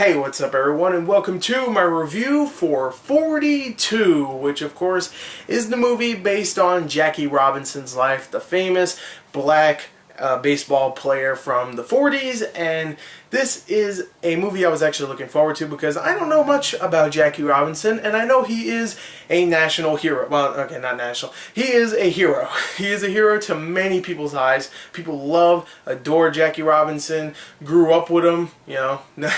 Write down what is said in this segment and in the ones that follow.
Hey, what's up everyone, and welcome to my review for 42, which of course is the movie based on Jackie Robinson's life, the famous black baseball player from the 40s, and this is a movie I was actually looking forward to because I don't know much about Jackie Robinson, and I know he is a national hero. Well, okay, not national. He is a hero. He is a hero to many people's eyes. People love, adore Jackie Robinson, grew up with him, you know. None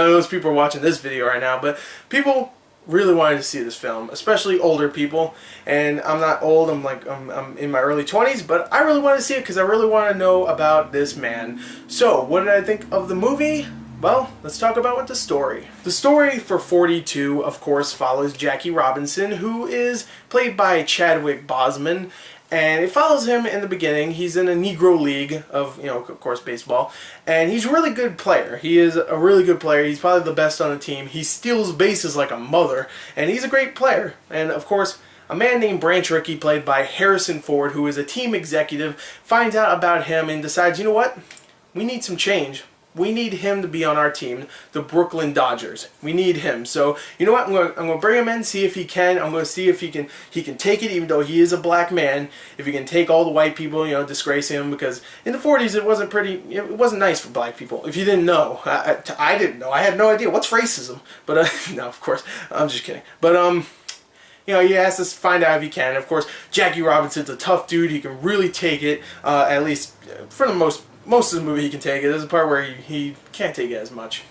of those people are watching this video right now, but people really wanted to see this film, especially older people. And I'm not old, I'm in my early 20s, but I really wanted to see it because I really want to know about this man. So what did I think of the movie? Well, let's talk about the story. The story for 42, of course, follows Jackie Robinson, who is played by Chadwick Boseman. And it follows him in the beginning. He's in a Negro League of, of course, baseball. And he's a really good player. He is a really good player. He's probably the best on the team. He steals bases like a mother. And he's a great player. And, of course, a man named Branch Rickey, played by Harrison Ford, who is a team executive, finds out about him and decides, you know what? We need some change. We need him to be on our team, the Brooklyn Dodgers. We need him. So, you know what? I'm going to bring him in, see if he can. I'm going to see if he can take it, even though he is a black man. If he can take all the white people, disgrace him, because in the 40s it wasn't nice for black people. If you didn't know, I didn't know. I had no idea. What's racism? But no, of course, I'm just kidding. But he has to find out if he can. Of course, Jackie Robinson's a tough dude. He can really take it, at least for the most of the movie he can take it. There's a part where he can't take it as much.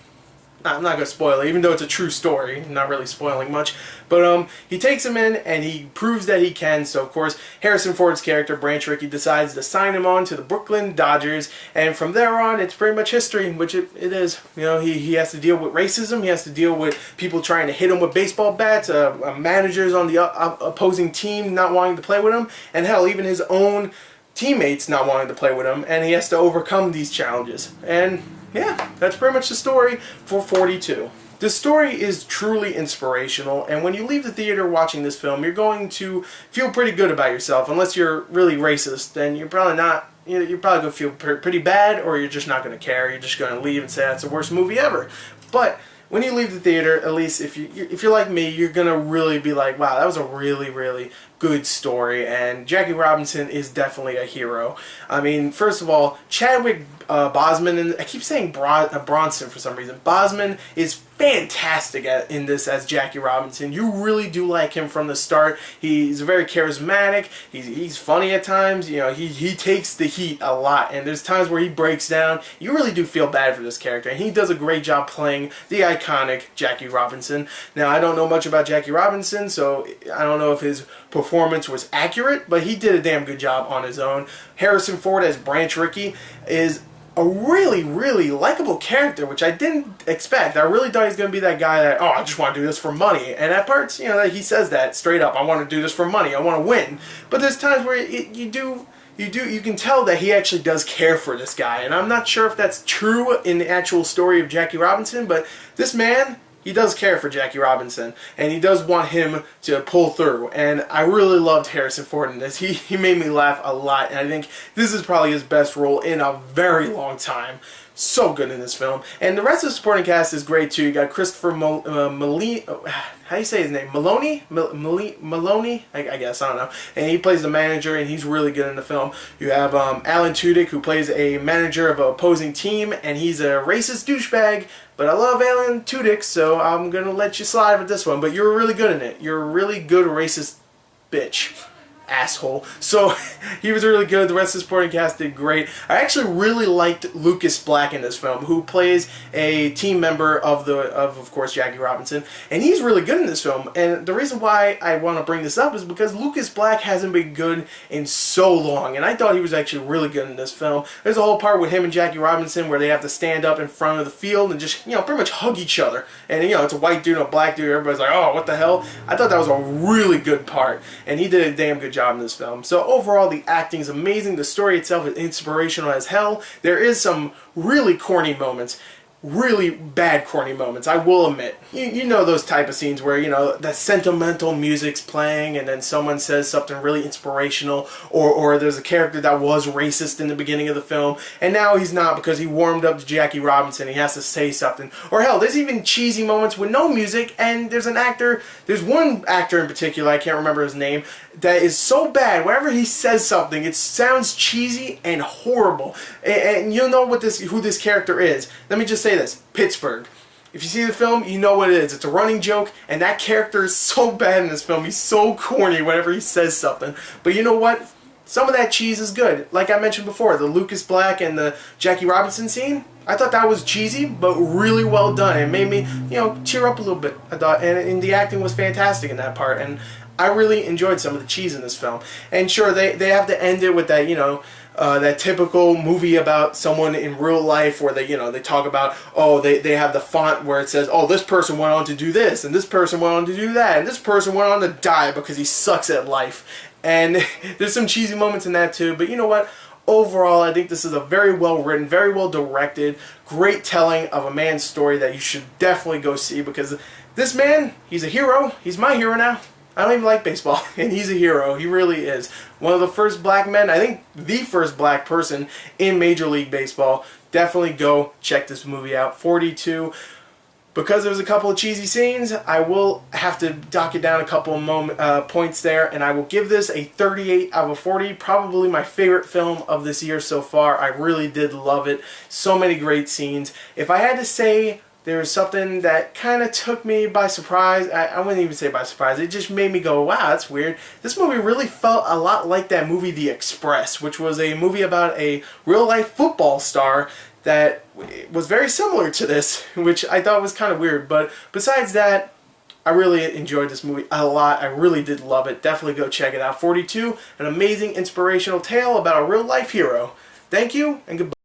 I'm not going to spoil it, even though it's a true story. I'm not really spoiling much. But he takes him in, and he proves that he can. So, of course, Harrison Ford's character, Branch Rickey, decides to sign him on to the Brooklyn Dodgers. And from there on, it's pretty much history, which it is. He has to deal with racism. He has to deal with people trying to hit him with baseball bats, managers on the opposing team not wanting to play with him, and hell, even his own teammates not wanting to play with him, and he has to overcome these challenges. And yeah, that's pretty much the story for 42. The story is truly inspirational, and when you leave the theater watching this film, you're going to feel pretty good about yourself. Unless you're really racist, then you're probably not. You're probably going to feel pretty bad, or you're just not going to care. You're just going to leave and say that's the worst movie ever. But when you leave the theater, at least if you're like me, you're gonna really be like, wow, that was a really, really good story, and Jackie Robinson is definitely a hero. I mean, first of all, Chadwick Boseman, and I keep saying Bronson for some reason. Boseman is fantastic in this as Jackie Robinson. You really do like him from the start. He's very charismatic. He's funny at times. He takes the heat a lot, and there's times where he breaks down. You really do feel bad for this character, and he does a great job playing the iconic Jackie Robinson. Now, I don't know much about Jackie Robinson, so I don't know if his performance was accurate, but he did a damn good job on his own. Harrison Ford as Branch Rickey is a really, really likable character, which I didn't expect. I really thought he was going to be that guy that, oh, I just want to do this for money. And at parts, that he says that straight up, I want to do this for money, I want to win. But there's times where you can tell that he actually does care for this guy. And I'm not sure if that's true in the actual story of Jackie Robinson, but this man, he does care for Jackie Robinson, and he does want him to pull through. And I really loved Harrison Ford in this. He made me laugh a lot, and I think this is probably his best role in a very long time. So good in this film. And the rest of the supporting cast is great too. You got Christopher Maloney, how do you say his name? Maloney? Maloney? I guess, I don't know. And he plays the manager, and he's really good in the film. You have Alan Tudyk, who plays a manager of an opposing team, and he's a racist douchebag. But I love Alan Tudyk, so I'm going to let you slide with this one. But you're really good in it. You're a really good racist bitch. Asshole. So he was really good. The rest of the supporting cast did great. I actually really liked Lucas Black in this film, who plays a team member of course, Jackie Robinson, and he's really good in this film. And the reason why I want to bring this up is because Lucas Black hasn't been good in so long, and I thought he was actually really good in this film. There's a whole part with him and Jackie Robinson where they have to stand up in front of the field and just pretty much hug each other. And it's a white dude and a black dude. Everybody's like, oh, what the hell? I thought that was a really good part, and he did a damn good job in this film. So overall, the acting is amazing. The story itself is inspirational as hell. There is some really corny moments. really bad corny moments, I will admit. You know those type of scenes where, you know, the sentimental music's playing and then someone says something really inspirational, or there's a character that was racist in the beginning of the film and now he's not because he warmed up to Jackie Robinson, he has to say something. Or hell, there's even cheesy moments with no music, and there's one actor in particular, I can't remember his name, that is so bad, whenever he says something, it sounds cheesy and horrible. And you'll know who this character is. Let me just say this, Pittsburgh. If you see the film, you know what it is. It's a running joke, and that character is so bad in this film. He's so corny whenever he says something. But you know what? Some of that cheese is good. Like I mentioned before, the Lucas Black and the Jackie Robinson scene, I thought that was cheesy, but really well done. It made me, you know, tear up a little bit. I thought, and the acting was fantastic in that part. And I really enjoyed some of the cheese in this film. And sure, they have to end it with that, you know, that typical movie about someone in real life where they, you know, they talk about, oh, they have the font where it says, oh, this person went on to do this, and this person went on to do that, and this person went on to die because he sucks at life. And there's some cheesy moments in that too, but you know what? Overall, I think this is a very well written, very well directed, great telling of a man's story that you should definitely go see, because this man, he's a hero. He's my hero now. I don't even like baseball, and he's a hero. He really is. One of the first black men, I think the first black person in Major League Baseball. Definitely go check this movie out. 42. Because there's a couple of cheesy scenes, I will have to dock it down a couple of points there, and I will give this a 38 out of 40. Probably my favorite film of this year so far. I really did love it. So many great scenes. If I had to say there's something that kind of took me by surprise, I wouldn't even say by surprise, it just made me go, wow, that's weird. This movie really felt a lot like that movie The Express, which was a movie about a real-life football star that was very similar to this, which I thought was kind of weird. But besides that, I really enjoyed this movie a lot. I really did love it. Definitely go check it out. 42, an amazing inspirational tale about a real-life hero. Thank you, and goodbye.